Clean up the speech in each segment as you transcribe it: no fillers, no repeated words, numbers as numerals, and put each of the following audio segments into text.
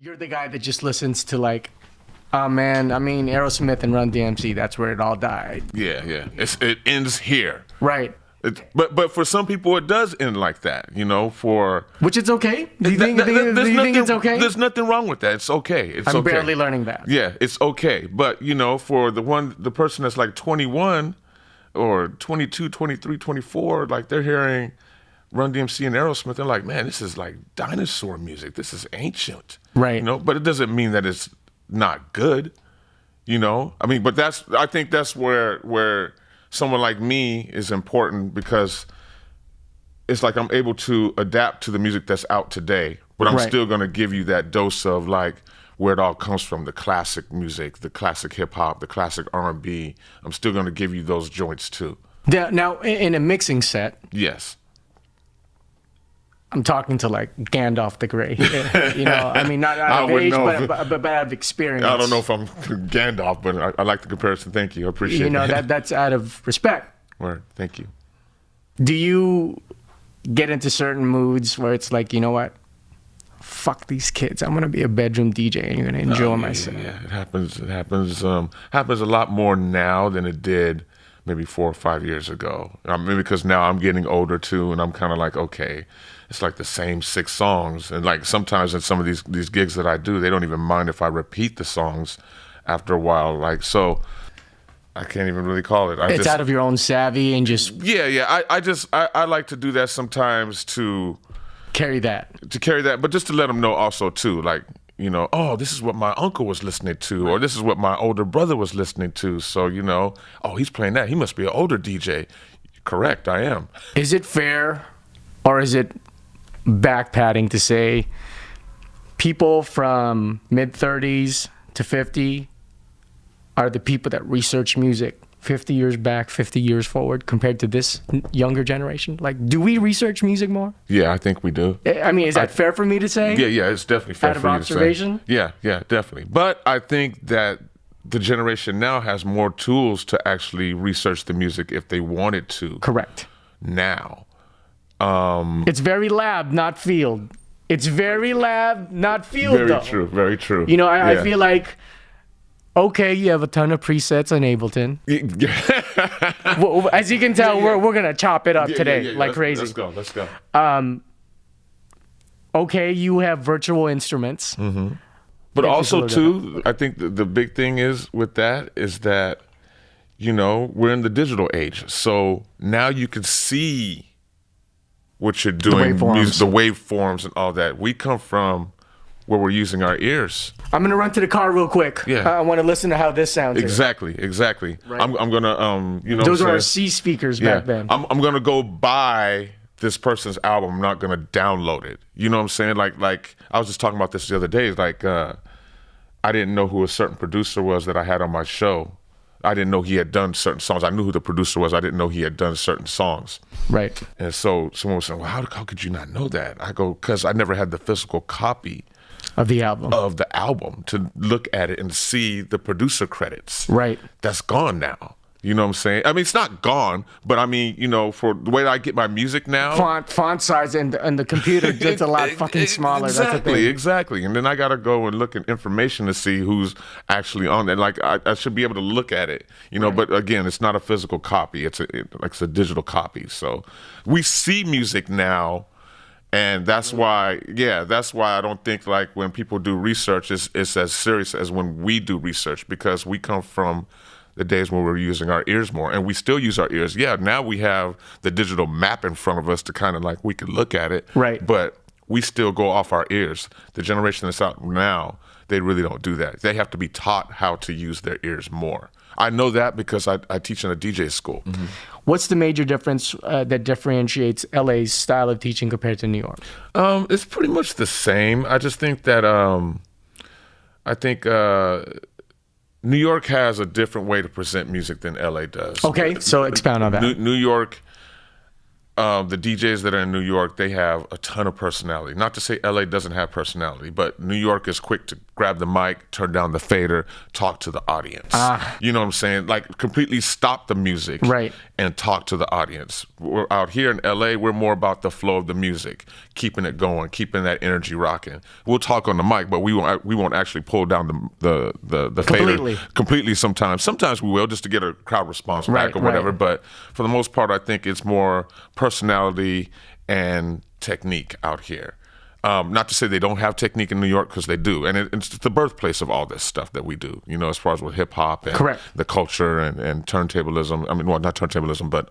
You're the guy that just listens to like, oh man, I mean Aerosmith and Run DMC. That's where it all died. Yeah, yeah. It ends here. Right. But for some people it does end like that. You know, which it's okay. Do you think it's okay? There's nothing wrong with that. It's okay. I'm barely learning that. Yeah, it's okay. But you know, for the person that's like 21 or 22, 23, 24, like they're hearing Run DMC and Aerosmith, they're like, man, this is like dinosaur music. This is ancient. Right. You know, but it doesn't mean that it's not good. You know? I mean, but I think that's where someone like me is important, because it's like I'm able to adapt to the music that's out today, but I'm still gonna give you that dose of like where it all comes from, the classic music, the classic hip hop, the classic R&B. I'm still gonna give you those joints too. Now, in a mixing set. Yes. I'm talking to like Gandalf the Grey, you know. I mean, not out of age, but out of experience. I don't know if I'm Gandalf, but I like the comparison. Thank you, I appreciate it. You know, that's out of respect. Word, thank you. Do you get into certain moods where it's like, you know what? Fuck these kids. I'm gonna be a bedroom DJ, and you're gonna enjoy myself. Yeah, it happens. It happens. Happens a lot more now than it did maybe 4 or 5 years ago. Maybe because now I'm getting older too, and I'm kind of like, okay, it's like the same 6 songs. And like sometimes in some of these gigs that I do, they don't even mind if I repeat the songs after a while. Like, so I can't even really call it. It's out of your own savvy and just... Yeah. I like to do that sometimes to... carry that. But just to let them know also too, like, you know, oh, this is what my uncle was listening to, or this is what my older brother was listening to. So, you know, oh, he's playing that. He must be an older DJ. Correct, I am. Is it fair, or is it backpatting to say people from mid-30s to 50 are the people that research music 50 years back, 50 years forward compared to this younger generation? Like, do we research music more? Yeah, I think we do. I mean, is that fair for me to say? Yeah, it's definitely fair for you to say. Out of observation? Yeah, definitely. But I think that the generation now has more tools to actually research the music if they wanted to. Correct. Now. It's very lab, not field. It's very lab, not field, very though. Very true. You know, I feel like, okay, you have a ton of presets on Ableton. Well, as you can tell, we're gonna chop it up today like crazy. Let's go. Okay, you have virtual instruments. Mm-hmm. But also too, I think the big thing is with that is that, you know, we're in the digital age, so now you can see what you're doing, the waveforms and all that. We come from where we're using our ears. I'm gonna run to the car real quick. Yeah, I want to listen to how this sounds. Exactly. Right. I'm gonna you know. Those are our C speakers back then. I'm gonna go buy this person's album. I'm not gonna download it. You know what I'm saying? Like I was just talking about this the other day. Like I didn't know who a certain producer was that I had on my show. I didn't know he had done certain songs. I knew who the producer was. I didn't know he had done certain songs. Right. And so someone was saying, well, how could you not know that? I go, because I never had the physical copy of the album to look at it and see the producer credits. Right. That's gone now. You know what I'm saying? I mean, it's not gone, but I mean, you know, for the way that I get my music now. Font size and the computer gets a lot fucking smaller. Exactly. And then I got to go and look at information to see who's actually on it. Like, I should be able to look at it, you know, but again, it's not a physical copy. It's a digital copy. So we see music now. And that's why I don't think like when people do research, it's as serious as when we do research, because we come from the days when we were using our ears more, and we still use our ears. Yeah, now we have the digital map in front of us to kind of like, we can look at it. Right. But we still go off our ears. The generation that's out now, they really don't do that. They have to be taught how to use their ears more. I know that because I teach in a DJ school. Mm-hmm. What's the major difference that differentiates LA's style of teaching compared to New York? It's pretty much the same. I just think that New York has a different way to present music than LA does. Okay, so expound on that. New York, the DJs that are in New York, they have a ton of personality. Not to say LA doesn't have personality, but New York is quick to grab the mic, turn down the fader, talk to the audience. You know what I'm saying? Like completely stop the music and talk to the audience. we're out here in LA, we're more about the flow of the music, keeping it going, keeping that energy rocking. We'll talk on the mic, but we won't actually pull down the Completely. fader completely sometimes. Sometimes we will, just to get a crowd response back Right, or whatever. right. But for the most part, I think it's more personality and technique out here. Not to say they don't have technique in New York, because they do, and it's the birthplace of all this stuff that we do. You know, as far as with hip hop and Correct. the culture and turntablism. I mean, well, not turntablism, but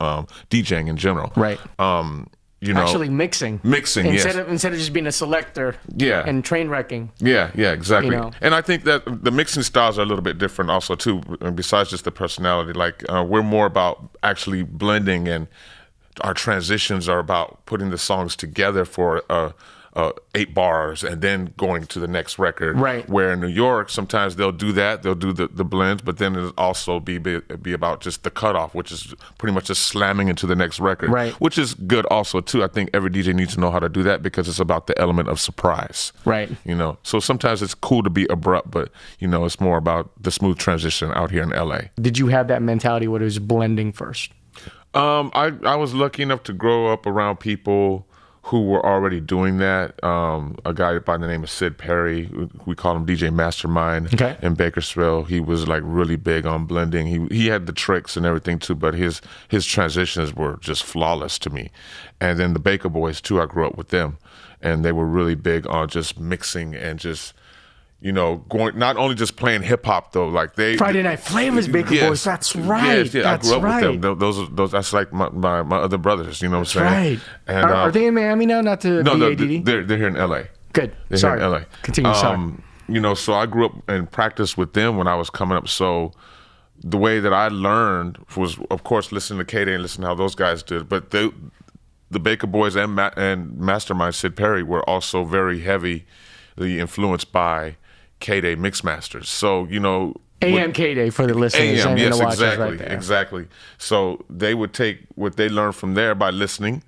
DJing in general. Right. You know, Actually mixing. Mixing, instead yes. Instead of just being a selector. Yeah. And train wrecking. Yeah, exactly. You know. And I think that the mixing styles are a little bit different also too, besides just the personality. Like we're more about actually blending, and our transitions are about putting the songs together for 8 bars and then going to the next record. Right. Where in New York, sometimes they'll do that, they'll do the blends, but then it'll also be about just the cutoff, which is pretty much just slamming into the next record. Right. Which is good also too. I think every DJ needs to know how to do that, because it's about the element of surprise. Right. You know, so sometimes it's cool to be abrupt, but you know, it's more about the smooth transition out here in LA. Did you have that mentality where it was blending first? I was lucky enough to grow up around people who were already doing that. A guy by the name of Sid Perry, we call him DJ Mastermind, Okay. in Bakersfield. He was like really big on blending. He had the tricks and everything too, but his transitions were just flawless to me. And then the Baker Boys too, I grew up with them, and they were really big on just mixing and just, you know, going, not only just playing hip hop though, like Friday Night Flavors, Baker Yes. Boys. That's right. Yes, yeah, That's I grew up right. with them. Those that's like my other brothers. You know what I'm That's saying? right. And Are they in Miami now? Not to no, BADD? they're here in LA. Good. They're Sorry. here in LA. Continue. Sorry. You know, so I grew up and practiced with them when I was coming up. So the way that I learned was, of course, listening to Kday and listening to how those guys did. But the Baker Boys and Mastermind Sid Perry were also very heavily influenced by Kday Mixmasters. So, you know, AM Kday for the listeners and yes, the watchers exactly, right there. exactly. So they would take what they learned from there by listening,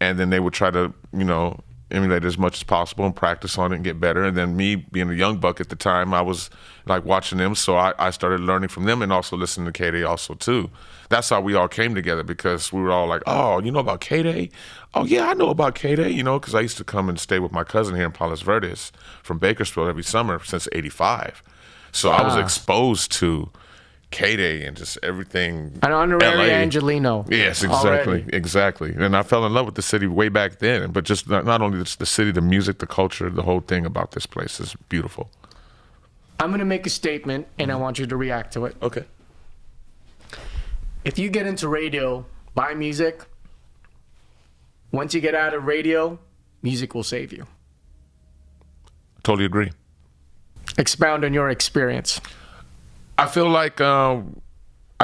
and then they would try to, you know, emulate it as much as possible and practice on it and get better. And then me being a young buck at the time, I was like watching them, so I started learning from them and also listening to Kday also too. That's how we all came together, because we were all like, oh, you know about Kday? Oh yeah, I know about Kday, you know, because I used to come and stay with my cousin here in Palos Verdes from Bakersfield every summer since '85. So I was exposed to Kday and just everything. An honorary LA. Angelino. Yes, exactly, already. exactly. And I fell in love with the city way back then. But just not only the city, the music, the culture, the whole thing about this place is beautiful. I'm going to make a statement, and I want you to react to it. Okay. If you get into radio, buy music. Once you get out of radio, music will save you. Totally agree. Expound on your experience. I feel like I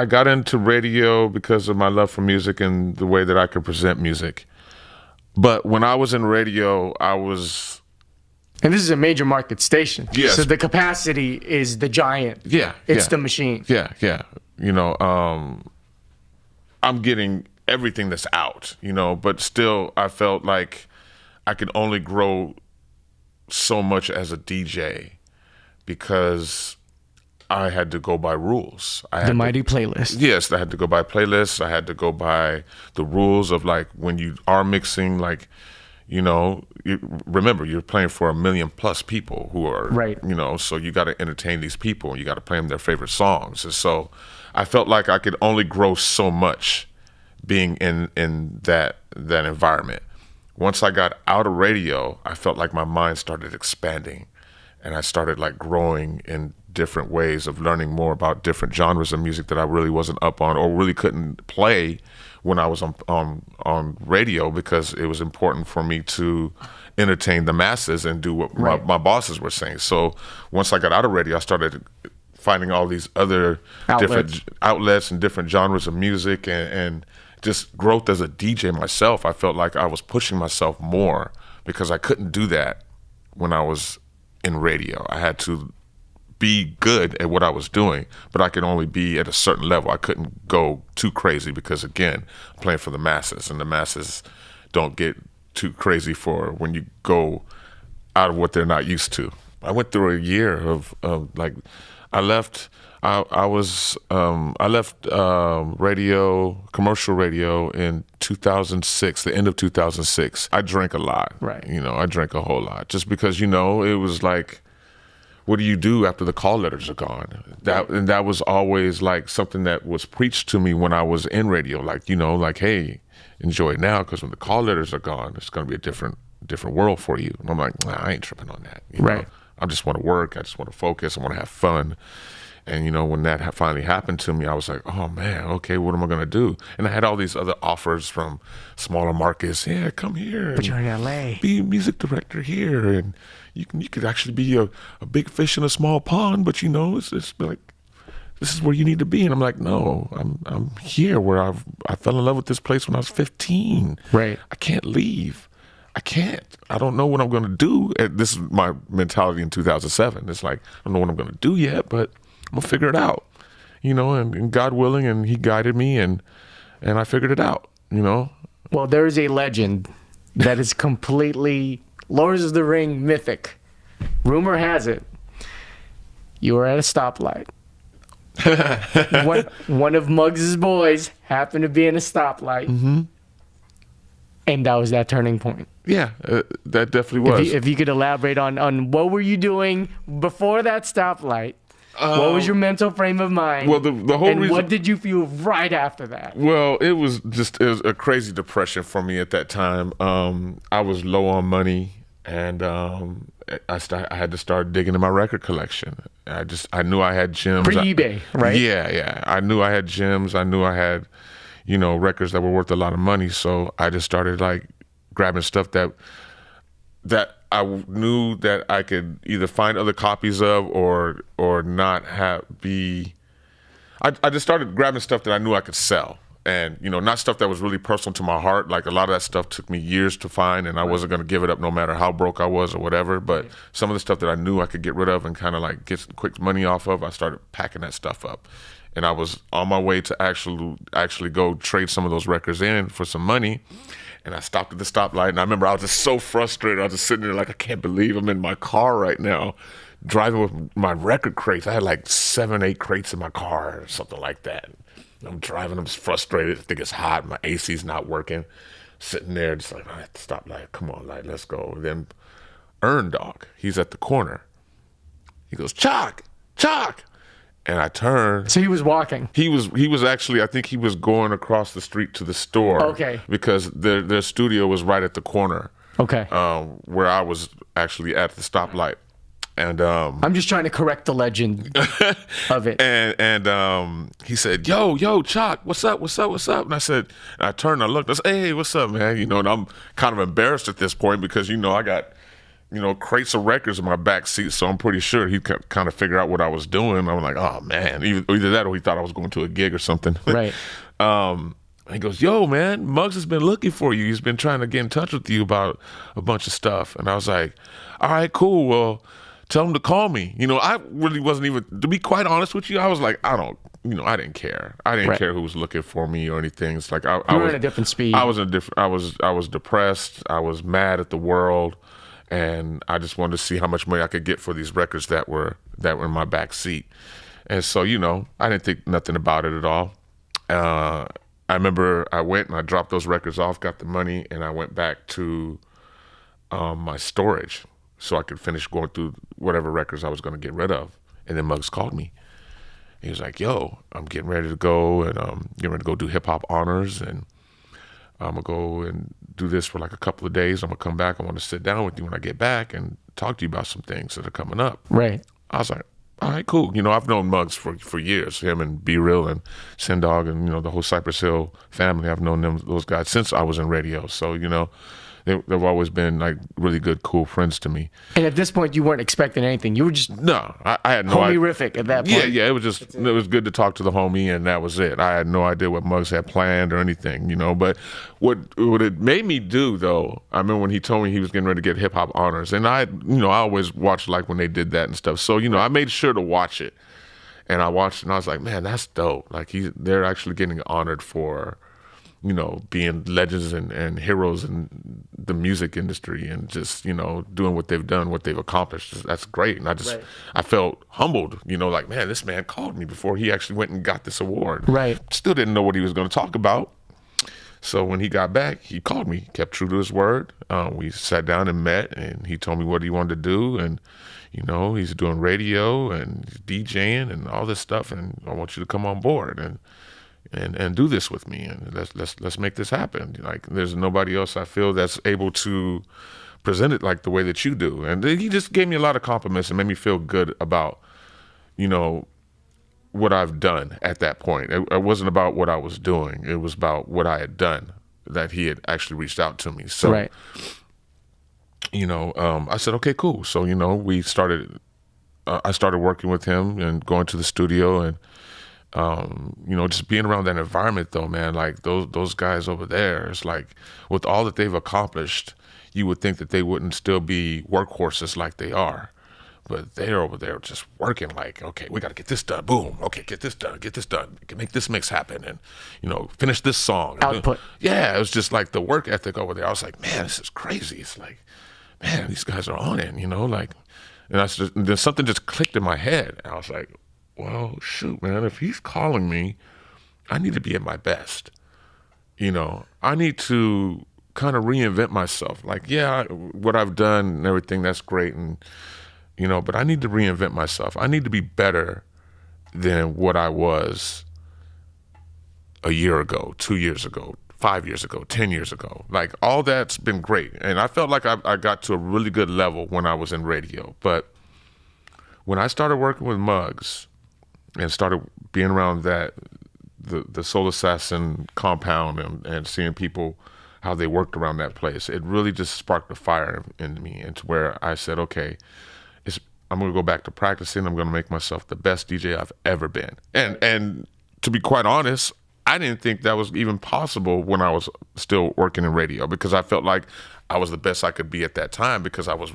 got into radio because of my love for music and the way that I could present music. But when I was in radio, I was... And this is a major market station. Yes. So the capacity is the giant. Yeah. It's yeah. the machine. Yeah. You know, I'm getting everything that's out, you know, but still I felt like I could only grow so much as a DJ because I had to go by rules. The mighty playlist. Yes, I had to go by playlists. I had to go by the rules of, like, when you are mixing, like, you know, remember, you're playing for 1 million plus people who are, right. You know, so you got to entertain these people and you got to play them their favorite songs. And so I felt like I could only grow so much being in that environment. Once I got out of radio, I felt like my mind started expanding and I started, like, growing in different ways of learning more about different genres of music that I really wasn't up on or really couldn't play when I was on radio, because it was important for me to entertain the masses and do what right. my bosses were saying. So once I got out of radio, I started finding all these other different outlets and different genres of music and just growth as a DJ myself. I felt like I was pushing myself more because I couldn't do that when I was in radio. I had to be good at what I was doing, but I could only be at a certain level. I couldn't go too crazy because, again, I'm playing for the masses, and the masses don't get too crazy for when you go out of what they're not used to. I went through a year of like, I left. I left radio, commercial radio in 2006, the end of 2006. I drank a lot. Right. I drank a whole lot just because, it was like, what do you do after the call letters are gone? And that was always like something that was preached to me when I was in radio. Like, like, hey, enjoy it now, because when the call letters are gone, it's going to be a different world for you. And I'm like, nah, I ain't tripping on that. Right. I just want to work. I just want to focus. I want to have fun. And, when that finally happened to me, I was like, oh, man, okay, what am I going to do? And I had all these other offers from smaller markets. Yeah, come here. But you're in L.A. Be a music director here. And you could actually be a big fish in a small pond. But, it's like, this is where you need to be. And I'm like, no, I'm here where I fell in love with this place when I was 15. Right. I can't leave. I can't. I don't know what I'm going to do. And this is my mentality in 2007. It's like, I don't know what I'm going to do yet, but I'm gonna figure it out, and God willing, and He guided me, and I figured it out, Well, there is a legend that is completely Lord of the Ring mythic. Rumor has it you were at a stoplight. one of Muggs's boys happened to be in a stoplight, and that was that turning point. Yeah, that definitely was. If you could elaborate on what were you doing before that stoplight. What was your mental frame of mind? Well, the whole and reason. What did you feel right after that? Well, it was a crazy depression for me at that time. I was low on money, and I had to start digging in my record collection. I knew I had gems. Pre-eBay, right? Yeah. I knew I had gems. I knew I had, records that were worth a lot of money. So I just started like grabbing stuff that I knew that I could either find other copies of or not be. I just started grabbing stuff that I knew I could sell, and not stuff that was really personal to my heart. Like a lot of that stuff took me years to find, and I wasn't going to give it up no matter how broke I was or whatever. But some of the stuff that I knew I could get rid of and kind of like get some quick money off of, I started packing that stuff up, and I was on my way to actually go trade some of those records in for some money. And I stopped at the stoplight, and I remember I was just so frustrated. I was just sitting there like, I can't believe I'm in my car right now, driving with my record crates. I had like 7, 8 crates in my car or something like that. And I'm driving, I'm just frustrated. I think it's hot. My AC's not working. Sitting there, just like, at the stoplight, come on, like, let's go. Then Earn Dog, he's at the corner. He goes, Choc. And I turned. So he was walking. He was actually, I think he was going across the street to the store. Okay. Because their studio was right at the corner. Okay. Where I was actually at the stoplight. And I'm just trying to correct the legend of it. And he said, yo, Choc, what's up? And I said, and I turned and I looked, I said, hey, what's up, man? And I'm kind of embarrassed at this point because, I got crates of records in my back seat, so I'm pretty sure he could kind of figure out what I was doing. I'm like, oh, man. Either that or he thought I was going to a gig or something. Right. He goes, yo, man, Muggs has been looking for you. He's been trying to get in touch with you about a bunch of stuff. And I was like, all right, cool. Well, tell him to call me. I really wasn't even, to be quite honest with you, I was like, I didn't care. I didn't care who was looking for me or anything. It's like I was in a different speed. I was depressed. I was mad at the world. And I just wanted to see how much money I could get for these records that were in my back seat. And so, I didn't think nothing about it at all. I remember I went and I dropped those records off, got the money, and I went back to my storage so I could finish going through whatever records I was going to get rid of. And then Muggs called me. He was like, yo, I'm getting ready to go and getting ready to go do hip hop honors, and I'm going to go and do this for like a couple of days. I'm going to come back. I want to sit down with you when I get back and talk to you about some things that are coming up. Right. I was like, all right, cool. I've known Muggs for years, him and Be Real and Sin Dog and, the whole Cypress Hill family. I've known those guys since I was in radio. So, they've always been like really good, cool friends to me. And at this point, you weren't expecting anything. You were just I had no idea. Homie-rific at that point. Yeah. It was good to talk to the homie, and that was it. I had no idea what Muggs had planned or anything, But what it made me do, though, I remember when he told me he was getting ready to get hip hop honors, and I always watched like when they did that and stuff. So I made sure to watch it, and I watched, and I was like, man, that's dope. Like they're actually getting honored for being legends and heroes in the music industry, and just, doing what they've done, what they've accomplished. That's great. And I felt humbled, like, man, this man called me before he actually went and got this award. Right. Still didn't know what he was going to talk about. So when he got back, he called me, kept true to his word. We sat down and met, and he told me what he wanted to do. And, he's doing radio and DJing and all this stuff. And I want you to come on board and do this with me, and let's make this happen. Like, there's nobody else I feel that's able to present it like the way that you do. And he just gave me a lot of compliments and made me feel good about, what I've done at that point. It wasn't about what I was doing. It was about what I had done, that he had actually reached out to me. So, right. I said, okay, cool. So, we started, I started working with him and going to the studio, and just being around that environment, though, man, like those guys over there, it's like, with all that they've accomplished, you would think that they wouldn't still be workhorses like they are. But they're over there just working like, okay, we got to get this done. Boom. Okay, get this done. Make this mix happen, and, finish this song. Output. Yeah, it was just like the work ethic over there. I was like, man, this is crazy. It's like, man, these guys are on it, and then something just clicked in my head. And I was like, well, shoot, man, if he's calling me, I need to be at my best. I need to kind of reinvent myself. Like, yeah, what I've done and everything, that's great. And, but I need to reinvent myself. I need to be better than what I was a year ago, 2 years ago, 5 years ago, 10 years ago. Like, all that's been great. And I felt like I got to a really good level when I was in radio. But when I started working with Muggs, and started being around the Soul Assassin compound, and seeing people, how they worked around that place, it really just sparked a fire in me, and to where I said, okay, I'm going to go back to practicing. I'm going to make myself the best DJ I've ever been. And to be quite honest, I didn't think that was even possible when I was still working in radio, because I felt like I was the best I could be at that time, because I was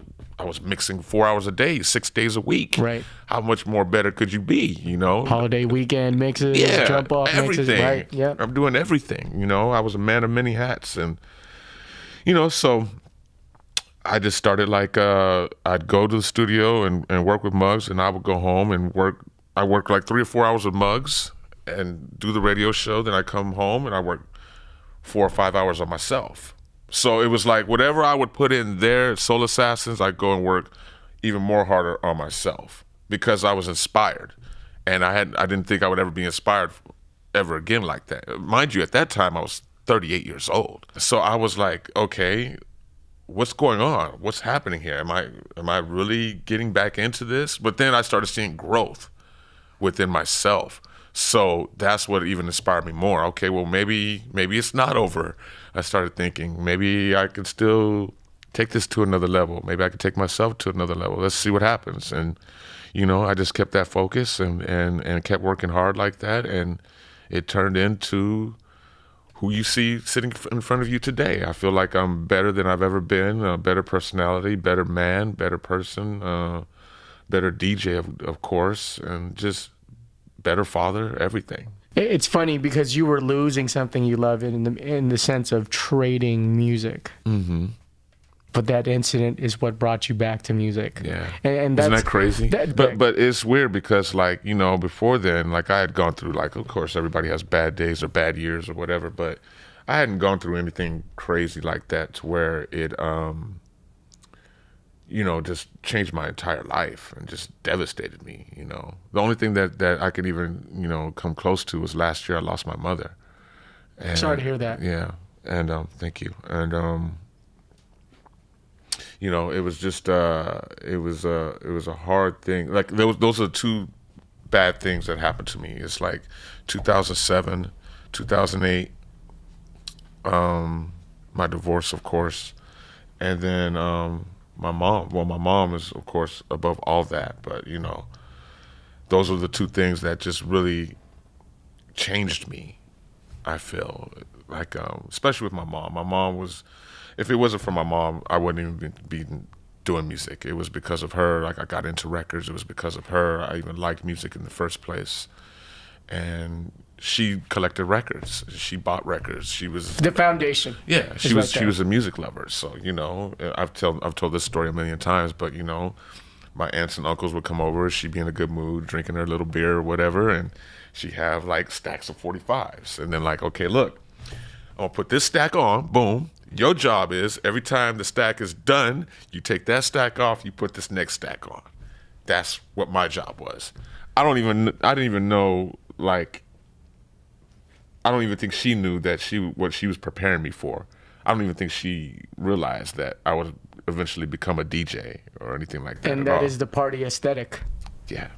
mixing 4 hours a day, 6 days a week. Right. How much more better could you be, Holiday weekend mixes, jump off everything. mixes, right? Yeah. I'm doing everything, I was a man of many hats. And, so I just started like, I'd go to the studio and work with Muggs, and I would go home and work. I worked like 3 or 4 hours with Muggs and do the radio show. Then I come home and I work 4 or 5 hours on myself. So it was like, whatever I would put in there, Soul Assassins, I'd go and work even more harder on myself, because I was inspired. And I didn't think I would ever be inspired ever again like that. Mind you, at that time, I was 38 years old. So I was like, okay, what's going on? What's happening here? Am I really getting back into this? But then I started seeing growth within myself. So that's what even inspired me more. Okay, well, maybe it's not over. I started thinking, maybe I could still take this to another level. Maybe I could take myself to another level. Let's see what happens. And, I just kept that focus and kept working hard like that. And it turned into who you see sitting in front of you today. I feel like I'm better than I've ever been, a better personality, better man, better person, better DJ, of course, and just better father, everything. It's funny because you were losing something you love in the sense of trading music. Mm-hmm. But that incident is what brought you back to music. Yeah. And that's, isn't that crazy? But it's weird because, like, before then, like, I had gone through, like, of course, everybody has bad days or bad years or whatever, but I hadn't gone through anything crazy like that to where it, just changed my entire life and just devastated me, The only thing that I could even, come close to was last year I lost my mother. And, sorry to hear that. Yeah. And thank you. And it was just it was a hard thing. Like, those are the two bad things that happened to me. It's like 2007, 2008, my divorce, of course, and then my mom. Well, my mom is, of course, above all that, but those are the two things that just really changed me. I feel like, especially with my mom. My mom was. If it wasn't for my mom, I wouldn't even be doing music. It was because of her. Like, I got into records. It was because of her. I even liked music in the first place. And, she collected records. She bought records. She was The foundation. yeah. She is was right she there. was a music lover. So I've told this story a million times. But my aunts and uncles would come over. She'd be in a good mood, drinking her little beer or whatever, and she'd have like stacks of 45s. And then like, okay, look, I'll put this stack on. Boom. Your job is every time the stack is done, you take that stack off. You put this next stack on. That's what my job was. I didn't even know, like, I don't even think she knew that what she was preparing me for. I don't even think she realized that I would eventually become a DJ or anything like that. And that is the party aesthetic. Yeah.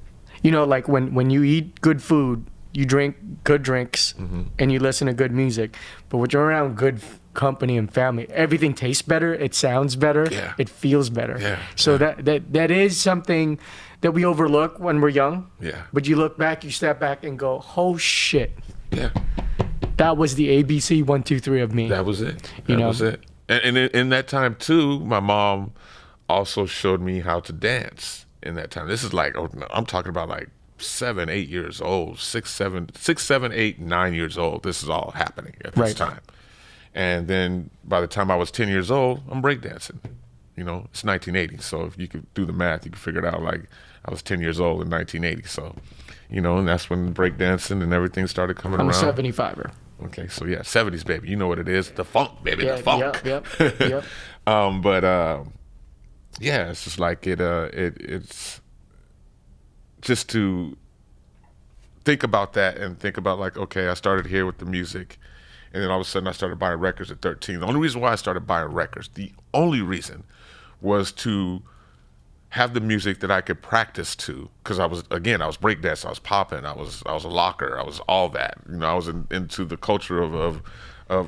Like when you eat good food, you drink good drinks, and you listen to good music. But when you're around good company and family, everything tastes better, it sounds better, Yeah. it feels better. Yeah. So that is something that we overlook when we're young. Yeah. But you look back, you step back and go, oh shit, Yeah. that was the ABC 1, 2, 3 of me. That was it. You That know? was it. And in that time too, my mom also showed me how to dance. In that time, this is like I'm talking about like 7, 8 years old, 6, 7, 8, 9 years old. This is all happening at this Right. time. And then by the time I was 10 years old, I'm breakdancing. It's 1980, so if you could do the math, you could figure it out. Like I was 10 years old in 1980, so and that's when breakdancing and everything started coming I'm a around. 75er. Okay, so yeah, 70s baby. You know what it is? The funk, baby, Yeah, the funk. Yep. Yeah, it's just like it's just to think about that and think about like, okay, I started here with the music, and then all of a sudden I started buying records at 13. The only reason why I started buying records, the only reason, was to have the music that I could practice to, because I was breakdancing, I was popping, I was a locker, I was all that. I was into the culture of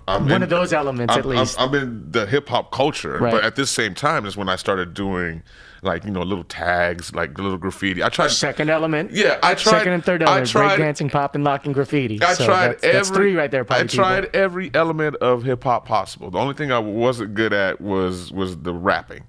One of those elements, at least. I'm in the hip hop culture, Right. but at this same time is when I started doing like little tags, like little graffiti. I tried Second element. Yeah, I tried. Second and third element. Breakdancing, popping, locking, graffiti. I So tried that's 3 right there, I party tried people. every element of hip hop possible. The only thing I wasn't good at was the rapping,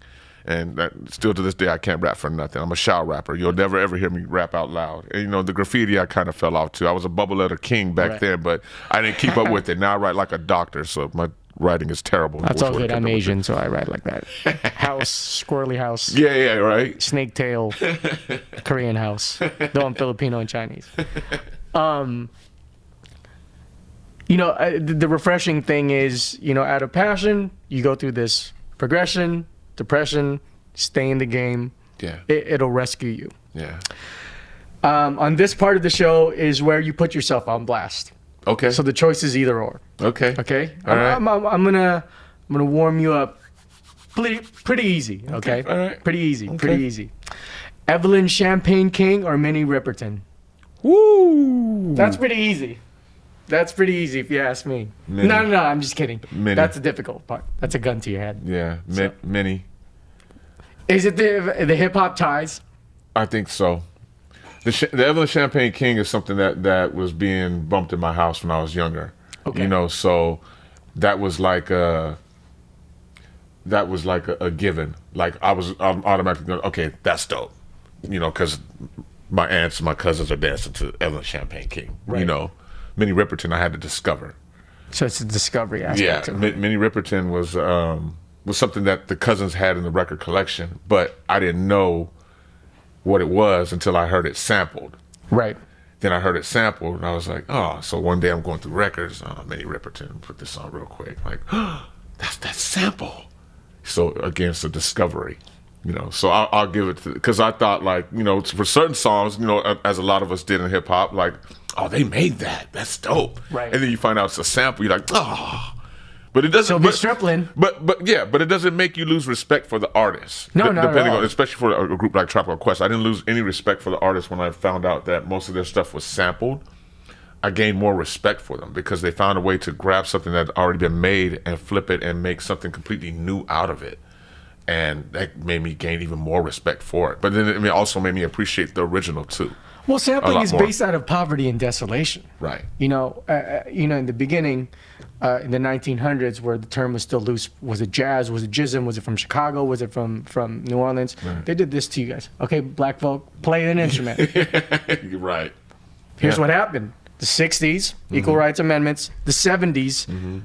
and still to this day I can't rap for nothing. I'm a shout rapper. You'll never ever hear me rap out loud. And the graffiti I kind of fell off too. I was a bubble letter king back Right. then, but I didn't keep up with it. Now I write like a doctor, so my writing is terrible. That's Wish I all would've good. I'm kept up with Asian, so I write like that. House, squirrely house, it. Yeah, right. snake tail, Korean house. Though I'm Filipino and Chinese. The refreshing thing is, out of passion, you go through this progression, depression, stay in the game. Yeah, It'll rescue you. yeah. On this part of the show is where you put yourself on blast. Okay. So the choice is either or. Okay. Okay. All right. I'm gonna warm you up. Pretty easy. Okay. All right. Pretty easy. Okay. Pretty easy. Evelyn Champagne King or Minnie Riperton? Woo. That's pretty easy. That's pretty easy if you ask me. Minnie. No. I'm just kidding. Minnie. That's the difficult part. That's a gun to your head. Yeah, Minnie. Is it the hip hop ties? I think so. The Evelyn Champagne King is something that was being bumped in my house when I was younger. Okay. So that was like a given. Like I'm automatically going, okay, that's dope. Because my aunts and my cousins are dancing to Evelyn Champagne King. Right. Minnie Riperton I had to discover. So it's a discovery Yeah, aspect. of it. Minnie Riperton was something that the cousins had in the record collection, but I didn't know what it was until I heard it sampled. Right. Then I heard it sampled, and I was like, oh. So one day I'm going through records. Oh, Minnie Riperton, put this on real quick. Like, oh, that's that sample. So again, it's a discovery. So I'll give it to, because I thought like, for certain songs, as a lot of us did in hip hop, like, oh, they made that. That's dope. Right. And then you find out it's a sample. You're like, oh. But it doesn't. So Miss Strickland. But it doesn't make you lose respect for the artist. No, not at depending all. on, especially for a group like Tropical Quest, I didn't lose any respect for the artist when I found out that most of their stuff was sampled. I gained more respect for them because they found a way to grab something that had already been made and flip it and make something completely new out of it. And that made me gain even more respect for it. But then it also made me appreciate the original too. Well, sampling lot is more. based out of poverty and desolation. Right. In the beginning, in the 1900s, where the term was still loose, was it jazz? Was it jism? Was it from Chicago? Was it from New Orleans? Right. They did this to you guys. Okay, black folk, play an instrument. You're right. Here's Yeah. what happened. the 60s, equal rights amendments, the 70s.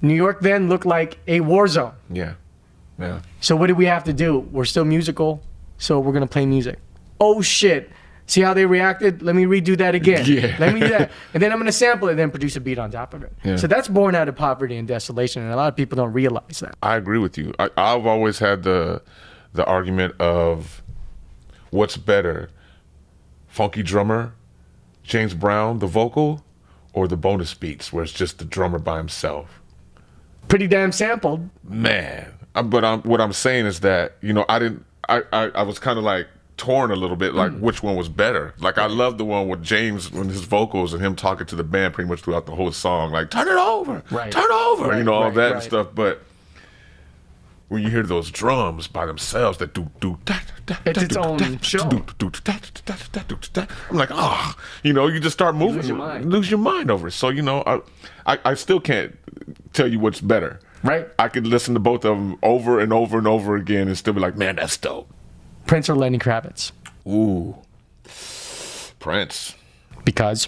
New York then looked like a war zone. Yeah. So what did we have to do? We're still musical, so we're going to play music. Oh, shit. See how they reacted? Let me redo that again. Yeah. Let me do that. And then I'm going to sample it and then produce a beat on top of it. Yeah. So that's born out of poverty and desolation, and a lot of people don't realize that. I agree with you. I've always had the argument of what's better, funky drummer, James Brown, the vocal, or the bonus beats where it's just the drummer by himself. Pretty damn sampled. Man. But what I'm saying is that, I was kind of like torn a little bit, like which one was better. Like I love the one with James, when his vocals and him talking to the band pretty much throughout the whole song, like turn it over, turn over, all that and stuff. But when you hear those drums by themselves that do it's its own show. I'm like, you just start moving, lose your mind over it. So I still can't tell you what's better. Right. I could listen to both of them over and over and over again and still be like, man, that's dope. Prince or Lenny Kravitz? Ooh, Prince. Because?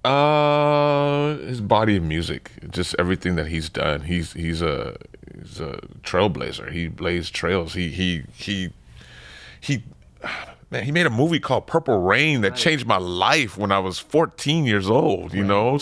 His body of music, just everything that he's done. He's a trailblazer. He blazed trails. He made a movie called Purple Rain that changed my life when I was 14 years old.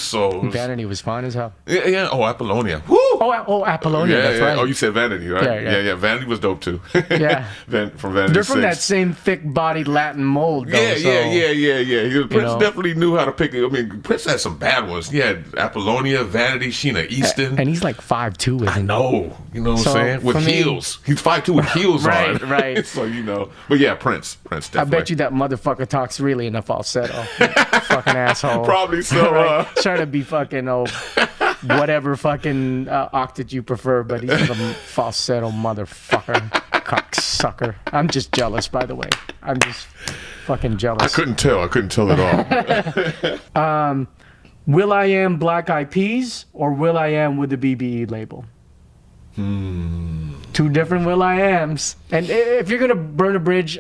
So Vanity was fun as hell. Yeah. Oh, Apollonia. Woo! Oh, Apollonia. That's right. Oh, you said Vanity, right? Yeah. Vanity was dope too. Yeah. From Vanity. They're from 6. that same thick-bodied Latin mold, though. Yeah. Prince definitely knew how to pick it. I mean, Prince had some bad ones. He had Apollonia, Vanity, Sheena Easton. And he's like 5'2", isn't he? I know. You know what I'm saying? With heels. He's 5'2" with heels on. Right. So, But yeah, Prince definitely. I bet you that motherfucker talks really in a falsetto. Fucking asshole. Probably so. Right? Trying to be fucking whatever fucking octave you prefer, but he's a falsetto motherfucker, cocksucker. I'm just jealous, by the way. I'm just fucking jealous. I couldn't tell at all. Will I Am Black Eyed Peas or Will I Am with the BBE label? Two different Will I Ams. And if you're gonna burn a bridge,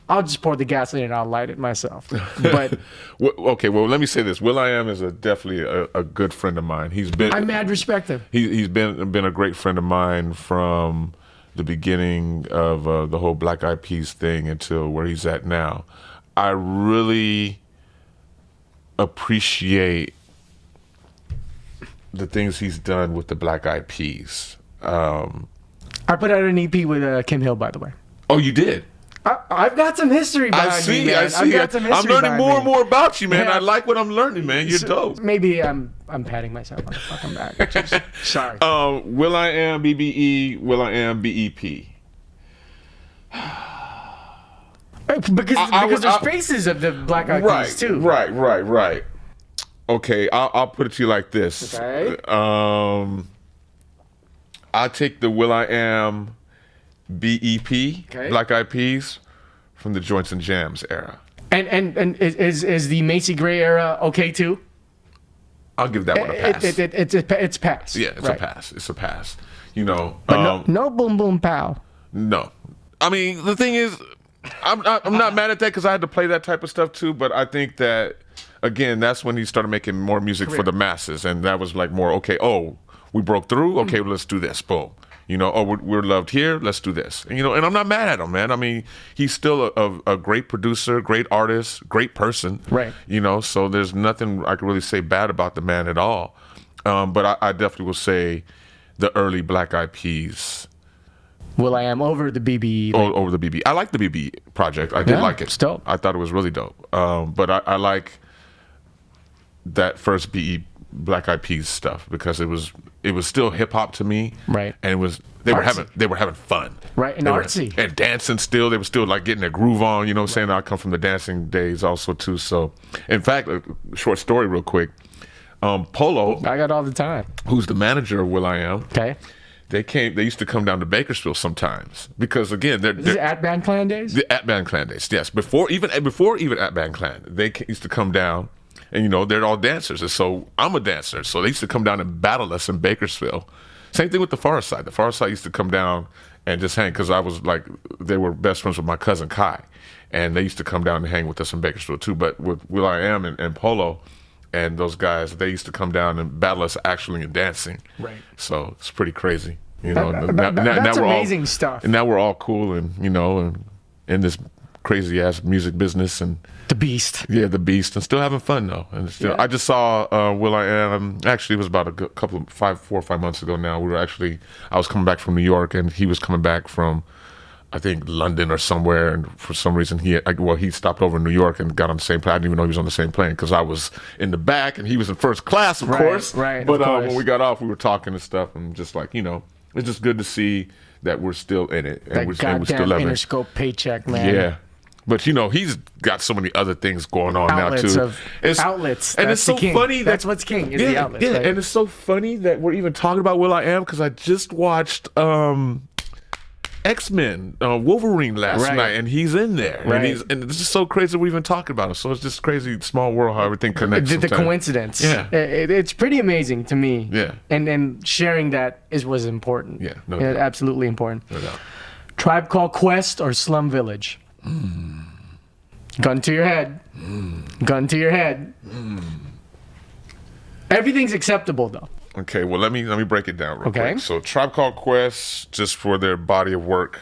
I'll just pour the gasoline and I'll light it myself. But okay, well, let me say this: will.i.am is definitely a good friend of mine. I mad respect him. He's been a great friend of mine from the beginning of the whole Black Eyed Peas thing until where he's at now. I really appreciate the things he's done with the Black Eyed Peas. I put out an EP with Kim Hill, by the way. Oh, you did? I've got some history behind me, man. I see. I'm learning more and more about you, man. Yeah. I like what I'm learning, man. You're dope. Maybe I'm patting myself on the fucking back. Sorry. will.i.am BBE, will.i.am BEP. Because there's faces of the Black Eyed Peas too. Right. Okay, I'll put it to you like this. Okay. I take the will.i.am BEP, Black Eyed Peas, from the Joints and Jams era. And is the Macy Gray era okay too? I'll give that one a pass. It's pass. Yeah, it's a pass. It's a pass. But no boom boom pow. No, I mean the thing is, I'm not mad at that because I had to play that type of stuff too. But I think that again, that's when he started making more music for the masses, and that was like more okay. Oh, we broke through. Okay, well, let's do this. Boom. We're loved here. Let's do this. And I'm not mad at him, man. I mean, he's still a great producer, great artist, great person. Right. So there's nothing I can really say bad about the man at all. But I definitely will say the early Black Eyed Peas. will.i.am over the BBE. Over the BBE. I like the BBE project. I did like it. It's dope. I thought it was really dope. But I like that first Black Eyed Peas stuff because it was still hip hop to me, right? And they were having fun, right? And artsy and dancing still. They were still like getting their groove on. You know what I'm saying? I come from the dancing days also too. So, in fact, a short story real quick. Polo, I got all the time. Who's the manager of will.i.am? Okay. They used to come down to Bakersfield sometimes because again, they're at Band Clan days. The at Band Clan days, yes. Before even at Band Clan, they used to come down. And, they're all dancers. And so I'm a dancer. So they used to come down and battle us in Bakersfield. Same thing with the Far Side. The Far Side used to come down and just hang because I was like, they were best friends with my cousin Kai. And they used to come down and hang with us in Bakersfield too. But with will.i.am and Polo, and those guys, they used to come down and battle us actually in dancing. Right. So it's pretty crazy. You know, That's we're amazing all, stuff. And now we're all cool and, you know, and in this crazy ass music business and The beast. yeah, the beast, and still having fun though. And still, I just saw Will I Am. Actually, it was about a couple of 4 or 5 months ago now. I was coming back from New York, and he was coming back from, I think, London or somewhere. And for some reason, he stopped over in New York and got on the same plane. I didn't even know he was on the same plane because I was in the back and he was in first class, of course. Right. But when we got off, we were talking and stuff, and just like, you know, it's just good to see that we're still in it and we're still goddamn loving it. Interscope paycheck, man. Yeah. But you know, he's got so many other things going on Outlets now too. Outlets. And That's it's so the king. funny That's what's king is the outlets. Yeah, right? and it's so funny that we're even talking about Will I Am because I just watched X-Men Wolverine last night, and he's in there. Right. And it's just so crazy we're even talking about him. So it's just crazy small world how everything connects. The coincidence. Yeah. It's pretty amazing to me. Yeah. And sharing that was important. Yeah, no doubt. Absolutely important. No doubt. Tribe Called Quest or Slum Village? Gun to your head. Gun to your head. Everything's acceptable though. Okay, well let me break it down real Okay. quick. So Tribe Called Quest, just for their body of work,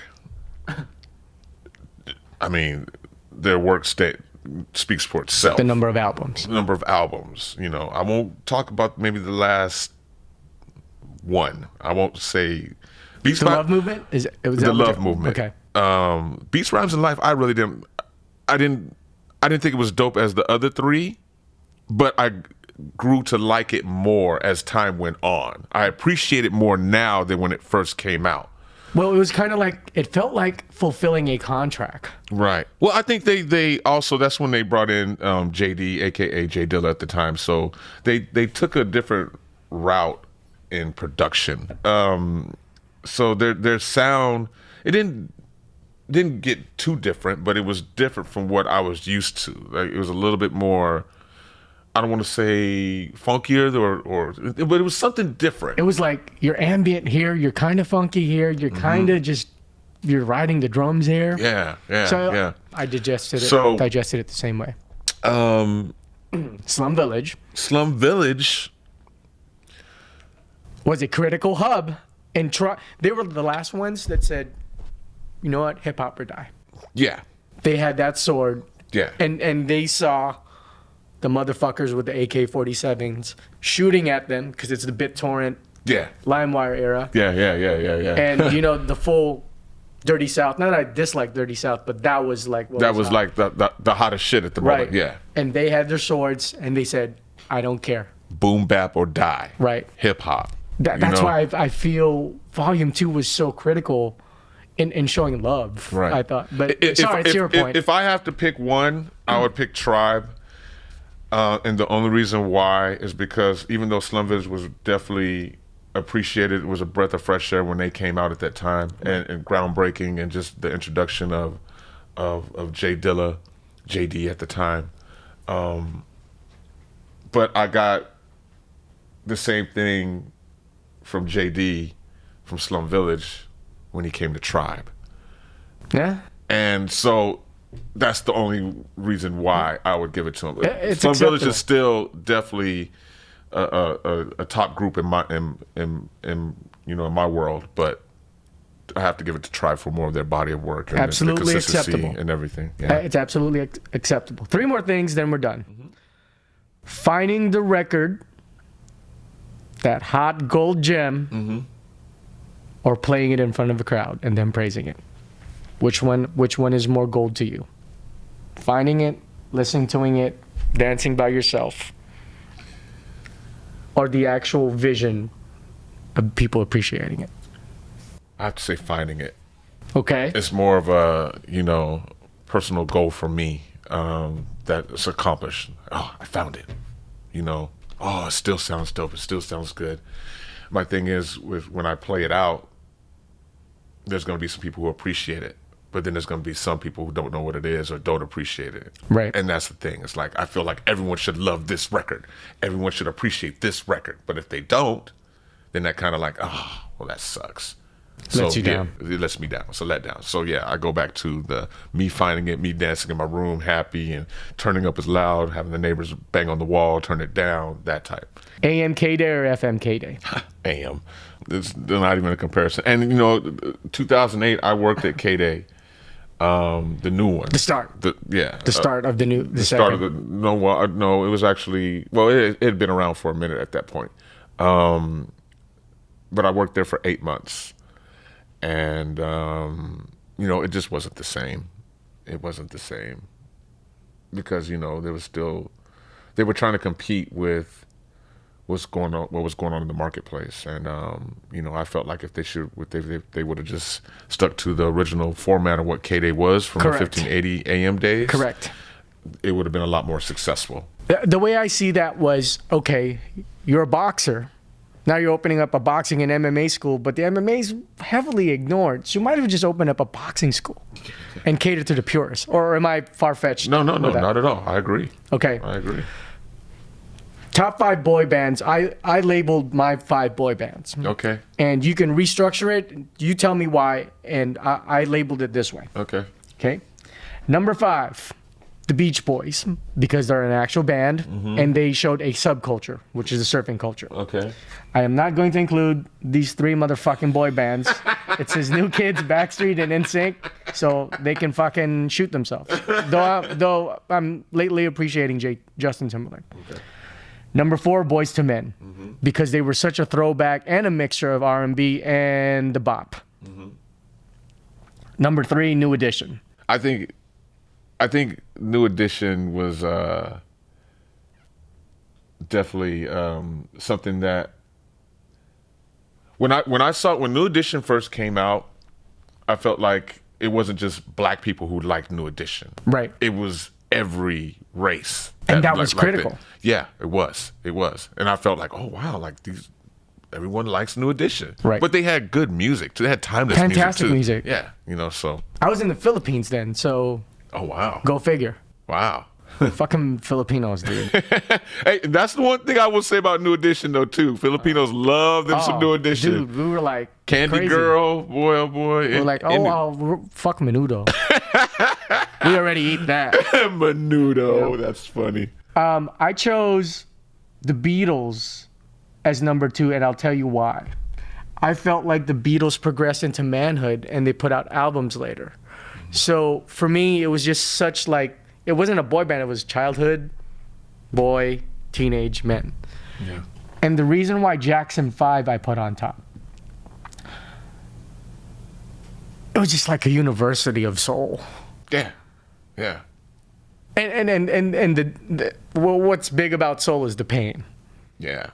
I mean, their work speaks for itself. The number of albums. Number of albums. You know, I won't talk about maybe the last one. I won't say Beats The Love Movement? The Love Movement. Okay. Beats, Rhymes, and Life, I really didn't think it was dope as the other three, but I grew to like it more as time went on. I appreciate it more now than when it first came out. Well, it was kind of like, it felt like fulfilling a contract. Right. Well, I think they also, that's when they brought in JD, aka J Dilla at the time. So they took a different route in production. So their sound, it didn't get too different, but it was different from what I was used to. Like, it was a little bit more, I don't want to say funkier but it was something different. It was like you're ambient here, you're kind of funky here, you're kind of just, you're riding the drums here. Yeah. I digested it the same way. Slum Village was a critical hub, and they were the last ones that said, you know what, hip hop or die. Yeah. They had that sword. Yeah. And they saw the motherfuckers with the AK-47s shooting at them because it's the BitTorrent, LimeWire era. Yeah. And you know, the full Dirty South. Not that I dislike Dirty South, but that was like that was like the hottest shit at the moment. Yeah. And they had their swords, and they said, I don't care. Boom bap or die. Right. Hip hop. That's why I feel Volume 2 was so critical in showing love. Right. I thought. But it's your point. If I have to pick one, I would pick Tribe. And the only reason why is because even though Slum Village was definitely appreciated, it was a breath of fresh air when they came out at that time, and groundbreaking, and just the introduction of J Dilla, JD at the time. But I got the same thing from JD from Slum Village when he came to Tribe. Yeah. And so that's the only reason why I would give it to him. It's Slum Village acceptable. is still definitely a top group in my world, but I have to give it to Tribe for more of their body of work and Absolutely the consistency acceptable. and everything. Yeah. It's absolutely acceptable. 3 more things, then we're done. Finding the record, that hot gold gem, or playing it in front of a crowd and then praising it. Which one is more gold to you? Finding it, listening to it, dancing by yourself, or the actual vision of people appreciating it? I have to say finding it. Okay. It's more of a, personal goal for me that it's accomplished. Oh, I found it. Oh, it still sounds dope. It still sounds good. My thing is, when I play it out, there's going to be some people who appreciate it, but then there's going to be some people who don't know what it is or don't appreciate it. Right. And that's the thing. It's like, I feel like everyone should love this record. Everyone should appreciate this record. But if they don't, then that kind of like, well, that sucks. Lets you down. It lets me down. It's a letdown. So yeah, I go back to the me finding it, me dancing in my room, happy and turning up as loud, having the neighbors bang on the wall, turn it down, that type. AM Kday or FM Kday? AM. It's not even a comparison. And you know, 2008, I worked at Kday, the new one. The start. The start of the new. The start second. of the no. It was actually it had been around for a minute at that point. But I worked there for 8 months. And, you know, it just wasn't the same. It wasn't the same. Because, you know, they were trying to compete with what was going on in the marketplace. And, you know, I felt like if they would have just stuck to the original format of what Kday was from Correct. the 1580 AM days. Correct. It would have been a lot more successful. The way I see that was, okay, you're a boxer. Now you're opening up a boxing and MMA school, but the MMA is heavily ignored. So you might have just opened up a boxing school and catered to the purists. Or am I far-fetched? No, not at all. I agree. Okay. I agree. Top 5 boy bands. I labeled my 5 boy bands. Okay. And you can restructure it. You tell me why. And I labeled it this way. Okay. Okay. Number 5, the Beach Boys, because they're an actual band, and they showed a subculture, which is the surfing culture. Okay. I am not going to include these 3 motherfucking boy bands. It says New Kids, Backstreet, and NSYNC, so they can fucking shoot themselves. Though I'm lately appreciating Justin Timberlake. Okay. Number 4, Boys to Men, because they were such a throwback and a mixture of R&B and the bop. Number 3, New Edition. I think New Edition was definitely something that when New Edition first came out, I felt like it wasn't just black people who liked New Edition. Right. It was every race. And that was critical. Yeah, it was. And I felt like, oh wow, like everyone likes New Edition. Right. But they had good music. They had timeless Fantastic music. Yeah, you know, so. I was in the Philippines then, so Oh wow. go figure. Wow. Fucking Filipinos, dude. Hey, that's the one thing I will say about New Edition, though, too. Filipinos love them some New Edition. Dude, we were like Candy crazy. Girl, boy, oh boy. We were like, fuck Menudo. We already eat that. Menudo, Yep. that's funny. I chose the Beatles as number 2, and I'll tell you why. I felt like the Beatles progressed into manhood, and they put out albums later. So for me, it was just such like, it wasn't a boy band, it was childhood, boy, teenage men. Yeah. And the reason why Jackson 5 I put on top, it was just like a university of soul. Yeah. Yeah. And what's big about soul is the pain. Yeah.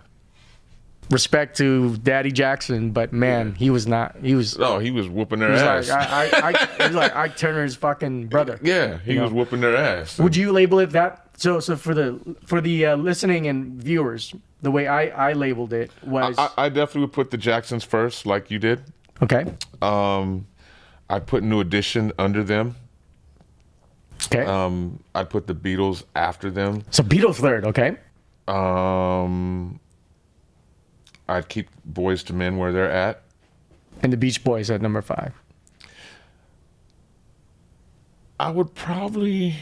Respect to Daddy Jackson, but man, he was not. He was. Oh, he was whooping their He was ass. like he was like Ike Turner's fucking brother. Yeah, he was whooping their ass. Would you label it that? So for the listening and viewers, the way I labeled it was. I definitely would put the Jacksons first, like you did. Okay. I'd put New Edition under them. Okay. I'd put the Beatles after them. So Beatles third. Okay. I'd keep Boys to Men where they're at. And the Beach Boys at number 5. I would probably,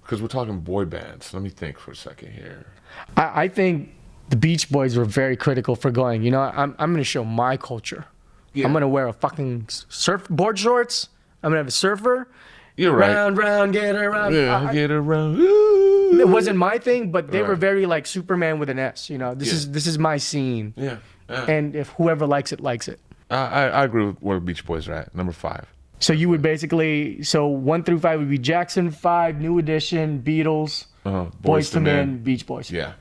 because we're talking boy bands. Let me think for a second here. I think the Beach Boys were very critical for going, you know, I'm going to show my culture. Yeah. I'm going to wear a fucking surfboard shorts. I'm going to have a surfer. You're right. Round, get around. Yeah, get around. It wasn't my thing, but they were Right. very like Superman with an S. You know, this is my scene. Yeah. And if whoever likes it, likes it. I agree with where Beach Boys are at, number 5. So you would basically, 1 through 5 would be Jackson 5, New Edition, Beatles, Boys to Men, Beach Boys. Yeah.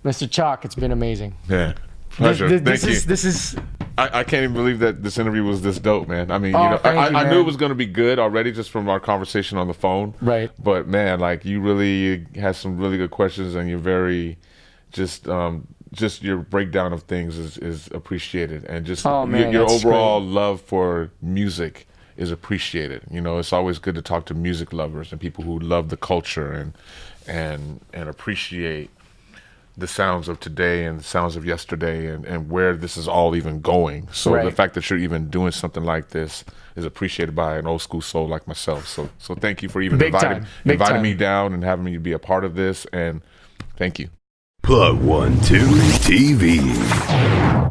Mr. Choc, it's been amazing. Yeah. Pleasure. Thank you. This is. I can't even believe that this interview was this dope, man. I mean, Thank you, I knew man. it was going to be good already just from our conversation on the phone. Right. But man, like you really had some really good questions, and you're very just your breakdown of things is appreciated, and just Oh, man, your that's overall love for music is appreciated. You know, it's always good to talk to music lovers and people who love the culture and appreciate the sounds of today and the sounds of yesterday and where this is all even going. So Right. the fact that you're even doing something like this is appreciated by an old school soul like myself. So thank you for even Big inviting time. Big inviting time. me down and having me be a part of this. And thank you. Plug 1 2 TV.